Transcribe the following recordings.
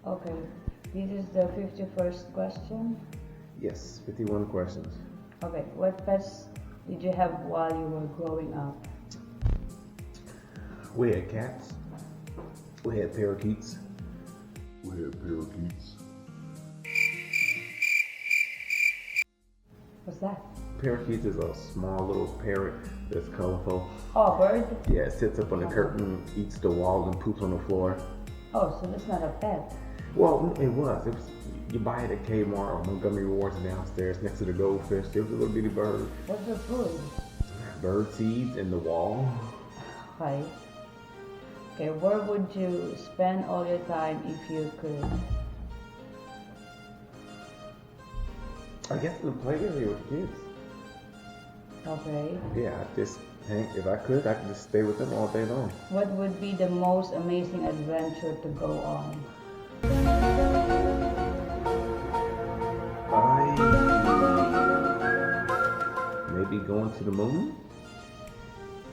Okay, this is the 51st question. Yes, 51 questions. Okay, what pets did you have while you were growing up? We had cats. We had parakeets. What's that? Parakeets is a small little parrot that's colorful. Oh, a bird? Yeah, it sits up on the curtain, eats the wall, and poops on the floor. Oh, so that's not a pet. Well, it was. You buy it at Kmart or Montgomery Rewards downstairs next to the goldfish. It was a little bitty bird. What's the food? Bird seeds in the wall. Right. Okay, where would you spend all your time if you could? I guess in the play area with the kids. Okay. Yeah, if I could just stay with them all day long. What would be the most amazing adventure to go on? Maybe going to the moon,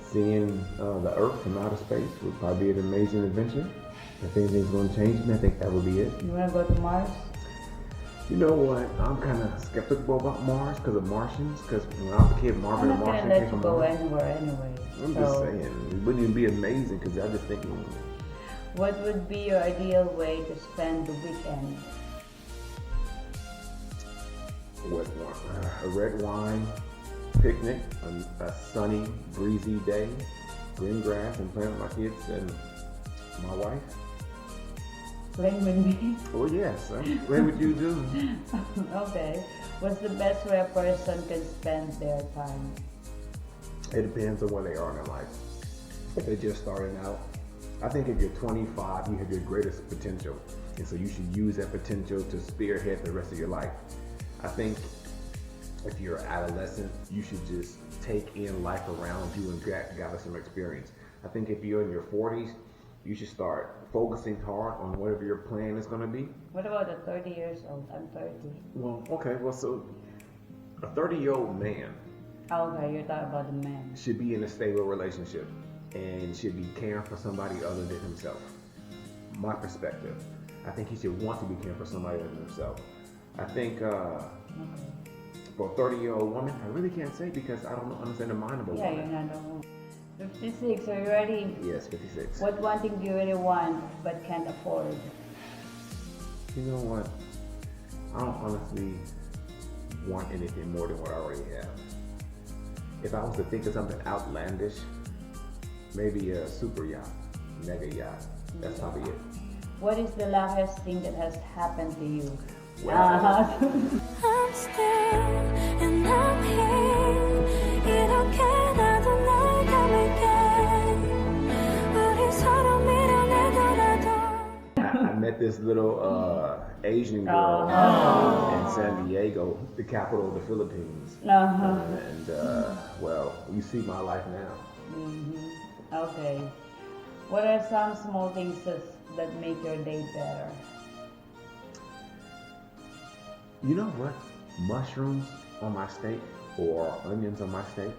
seeing the Earth from outer space would probably be an amazing adventure. If anything's going to change me, I think that would be it. You want to go to Mars? You know what? I'm kind of skeptical about Mars because of Martians. Because when I was a kid, Marvin and Martian I'm not came going from to let you go Mars. anywhere anyway. I'm just saying, it wouldn't even be amazing because I just think. What would be your ideal way to spend the weekend? A red wine picnic, a sunny, breezy day, green grass, and playing with my kids and my wife. Playing with me? Oh yes, what would you do? Okay. What's the best way a person can spend their time? It depends on where they are in their life. If they're just starting out, I think if you're 25, you have your greatest potential. And so you should use that potential to spearhead the rest of your life. I think if you're an adolescent, you should just take in life around you and gather some experience. I think if you're in your 40s, you should start focusing hard on whatever your plan is going to be. What about a 30 years old? I'm 30. Well, okay, so a 30-year-old man Okay, you're talking about the man. should be in a stable relationship and should be caring for somebody other than himself. My perspective. I think he should want to be caring for somebody other than himself. I think for a 30-year-old woman, I really can't say because I don't understand the mind of a woman. Yeah, you're not a woman. 56, are you ready? Yes, 56. What one thing do you really want but can't afford? You know what? I don't honestly want anything more than what I already have. If I was to think of something outlandish, maybe a super yacht, mega yacht. That's probably it. What is the luckiest thing that has happened to you? Well, I'm still and I'm here. 이렇게 나도 널 닮을게. 우리 서로 밀어내더라도. I met this little Asian girl in San Diego, the capital of the Philippines. And well, you see my life now. Okay. What are some small things that make your day better? You know what? Mushrooms on my steak or onions on my steak,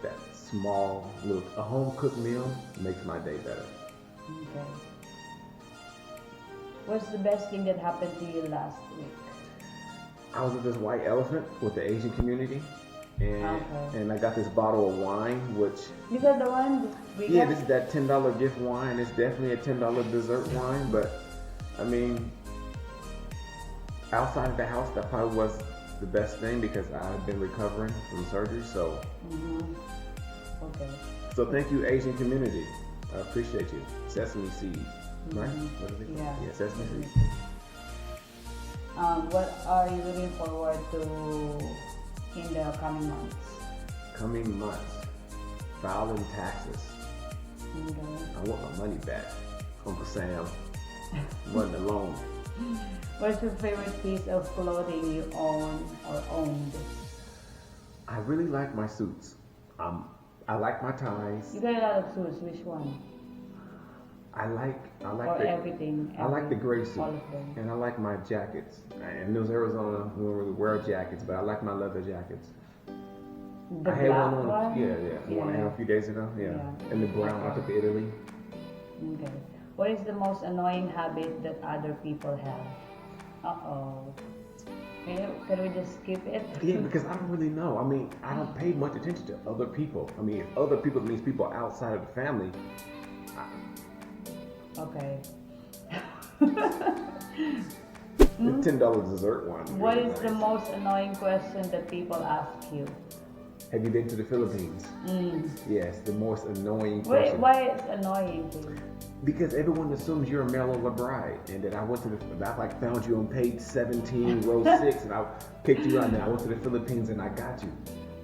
that small little, a home cooked meal makes my day better. Okay. What's the best thing that happened to you last week? I was at this white elephant with the Asian community, and I got this bottle of wine, which These are the ones we got? this is that $10 gift wine. It's definitely a $10 dessert wine, but I mean, outside of the house, that probably was the best thing because I've been recovering from surgery. So, Okay. so thank you, Asian community. I appreciate you. Sesame seed, right? What is it? Yeah. Sesame seed. What are you looking forward to in the coming months? Coming months, filing taxes. I want my money back. Uncle Sam wasn't alone. What's your favorite piece of clothing you own or owned? I really like my suits. I like my ties. You got a lot of suits. Which one? I like Or the everything? I like the gray all suit, of them. and I like my jackets. In those Arizona, we don't really wear jackets, but I like my leather jackets. The I had black one on, one? one I had a few days ago, and the brown I took to Italy. Okay. What is the most annoying habit that other people have? Uh-oh. Can we just skip it? Yeah, because I don't really know. I mean, I don't pay much attention to other people. I mean, if other people means people outside of the family. Okay. The $10 dessert one. What really is the nice. most annoying question that people ask you? Have you been to the Philippines? Yes, the most annoying question. Why it's annoying to you? Because everyone assumes you're a mail order bride, and that I went to I like found you on page 17, row 6, and I picked you out, and I went to the Philippines and I got you.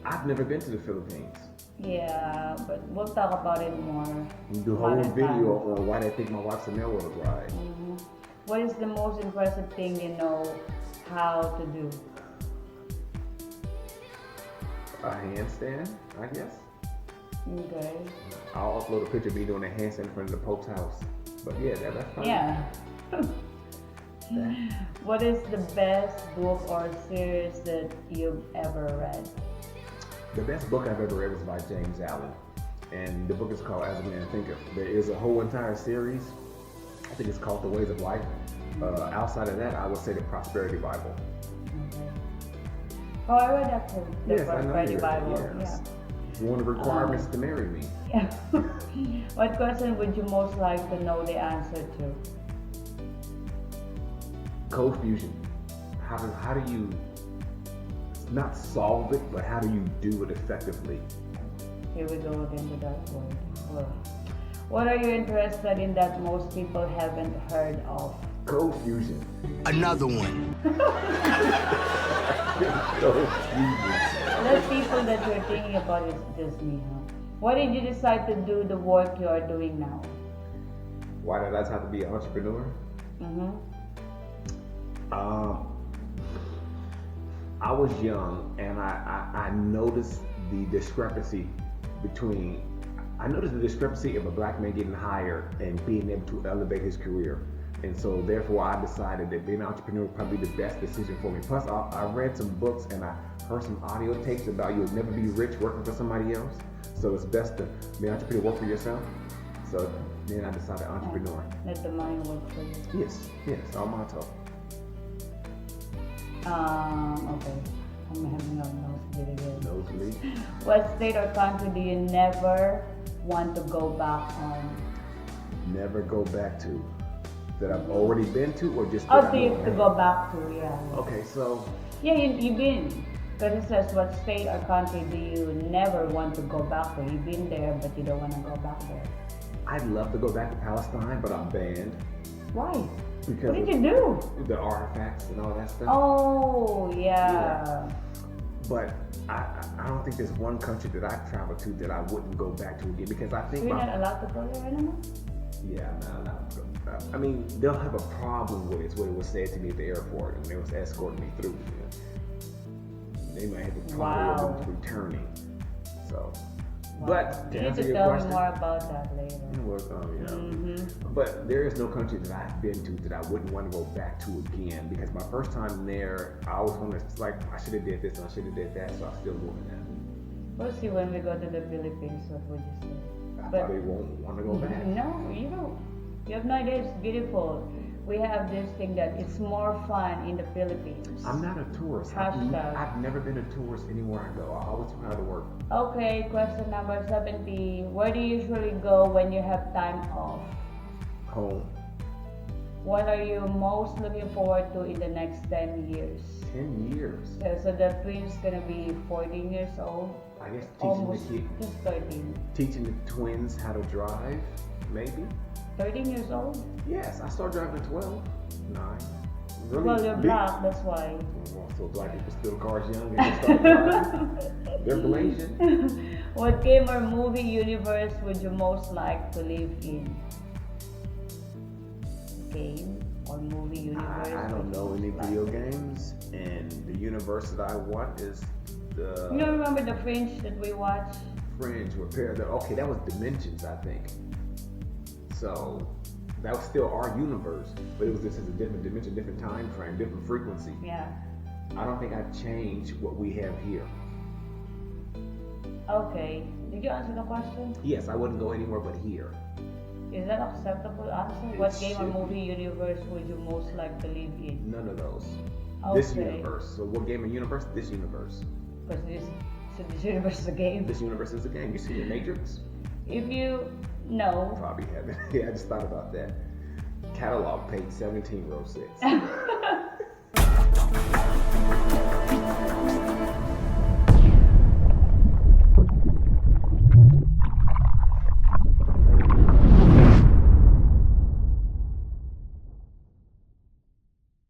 I've never been to the Philippines. Yeah, but we'll talk about it more. The whole another video time. on why they think my wife's a mail order bride. What is the most impressive thing you know how to do? A handstand, I guess. Okay. I'll upload a picture of me doing a handstand in front of the Pope's house. But yeah, that's fine. Yeah. What is the best book or series that you've ever read? The best book I've ever read was by James Allen, and the book is called As a Man Thinketh. There is a whole entire series. I think it's called The Ways of Life. Outside of that, I would say the Prosperity Bible. Okay. Oh, I read that too. The Yes, I know Prosperity you read it, Bible. yes. One of the requirements to marry me. Yeah. What question would you most like to know the answer to? Code fusion. How do you not solve it, but how do you do it effectively? Here we go again with that word. Well, what are you interested in that most people haven't heard of? Code fusion. Another one. Code fusion. The people that you're thinking about is just me, huh? Why did you decide to do the work you are doing now? Why did I have to be an entrepreneur? I was young, and I noticed the discrepancy of a black man getting hired and being able to elevate his career. And so therefore I decided that being an entrepreneur would probably be the best decision for me. Plus I read some books and I heard some audio tapes about you'll never be rich working for somebody else. So it's best to be an entrepreneur, work for yourself. So then I decided entrepreneur. Let the money work for you. Yes, our motto. Okay. I'm having a nosebleed again. Nosebleed. What state or country do you never want to go back on? Never go back to. That I've already been to, or just Oh, that so I you know have to I go back to, yeah. Okay, so Yeah, you've been. Because it says, what state or country do you never want to go back to? You've been there, but you don't want to go back there. I'd love to go back to Palestine, but I'm banned Why? because What did of you do? the artifacts and all that stuff. Oh, yeah. But I don't think there's one country that I've traveled to that I wouldn't go back to again, because I think We're not allowed to go there anymore? yeah, I'm not allowed to go. I mean, they'll have a problem with it. It's what it was said to me at the airport, and they was escorting me through. They might have a problem with returning. So, but to You need answer to your tell question, me more about that later. But there is no country that I've been to that I wouldn't want to go back to again, because my first time there, I always wanted to, like, I should have did this and I should have did that, so I'm still doing that. We'll see when we go to the Philippines, what would you say? I probably won't want to go back. No, you don't. You have no idea, it's beautiful. We have this thing that it's more fun in the Philippines. I'm not a tourist. I've never been a tourist anywhere I go. I always try to work. Okay, question number 70. Where do you usually go when you have time off? Home. What are you most looking forward to in the next 10 years? 10 years. Yeah, so the twins gonna be 14 years old. I guess Almost, just 13. teaching the twins how to drive, maybe. 13 years old? Yes, I started driving at 12, 9. Really Well, you're big. black, that's why. Well, so black people steal cars young and they start driving. They're Bla-Asian. What game or movie universe would you most like to live in? Game or movie universe? I don't know any like? video games, and the universe that I want is the You don't remember the Fringe that we watched? Fringe repair. Okay, that was Dimensions, I think. So that was still our universe, but it was just a different dimension, different time frame, different frequency. Yeah. I don't think I'd change what we have here. Okay. Did you answer the question? Yes, I wouldn't go anywhere but here. Is that acceptable answer? What game or should be. movie universe would you most like to live in? None of those. Okay. This universe. So what game or universe? This universe. Because this universe is a game. This universe is a game. You see the Matrix? If you know, Probably haven't. Yeah, I just thought about that. Catalog, page 17, row 6.